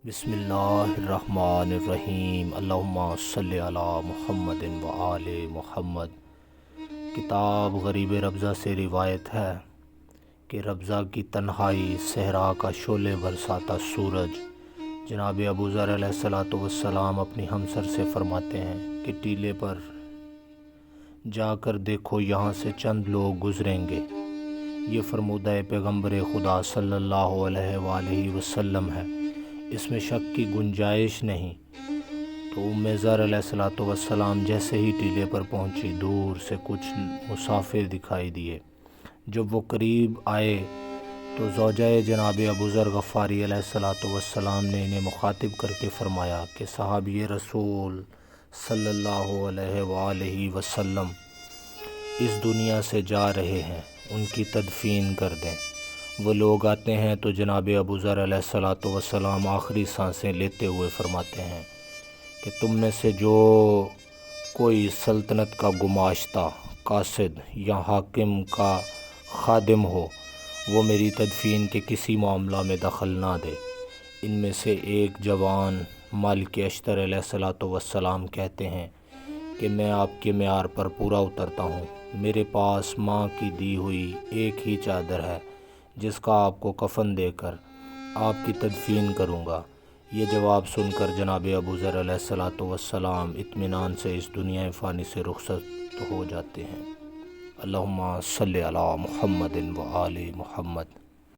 بسم اللہ الرحمن الرحیم، اللہم صلی علی محمد و آل محمد۔ کتاب غریب ربضہ سے روایت ہے کہ ربضہ کی تنہائی صحرا کا شعلے برساتا سورج۔ جناب ابو ذر علیہ السلام اپنی ہمسر سے فرماتے ہیں کہ ٹیلے پر جا کر دیکھو، یہاں سے چند لوگ گزریں گے، یہ فرمودہ پیغمبر خدا صلی اللہ علیہ وآلہ وسلم ہے، اس میں شک کی گنجائش نہیں۔ تو ذر علیہ السلام جیسے ہی ٹیلے پر پہنچی، دور سے کچھ مسافر دکھائی دیے۔ جب وہ قریب آئے تو زوجہ جناب ابو ذر غفاری علیہ السلام نے انہیں مخاطب کر کے فرمایا کہ صحابی رسول صلی اللہ علیہ وآلہ وسلم اس دنیا سے جا رہے ہیں، ان کی تدفین کر دیں۔ وہ لوگ آتے ہیں تو جناب ابو ذر علیہ السلام آخری سانسیں لیتے ہوئے فرماتے ہیں کہ تم میں سے جو کوئی سلطنت کا گماشتہ، قاصد یا حاکم کا خادم ہو، وہ میری تدفین کے کسی معاملہ میں دخل نہ دے۔ ان میں سے ایک جوان مالک اشتر علیہ السلام کہتے ہیں کہ میں آپ کے معیار پر پورا اترتا ہوں، میرے پاس ماں کی دی ہوئی ایک ہی چادر ہے جس کا آپ کو کفن دے کر آپ کی تدفین کروں گا۔ یہ جواب سن کر جناب ابو ذر علیہ السلام اطمینان سے اس دنیا فانی سے رخصت ہو جاتے ہیں۔ اللہم صلی علی محمد و آل محمد۔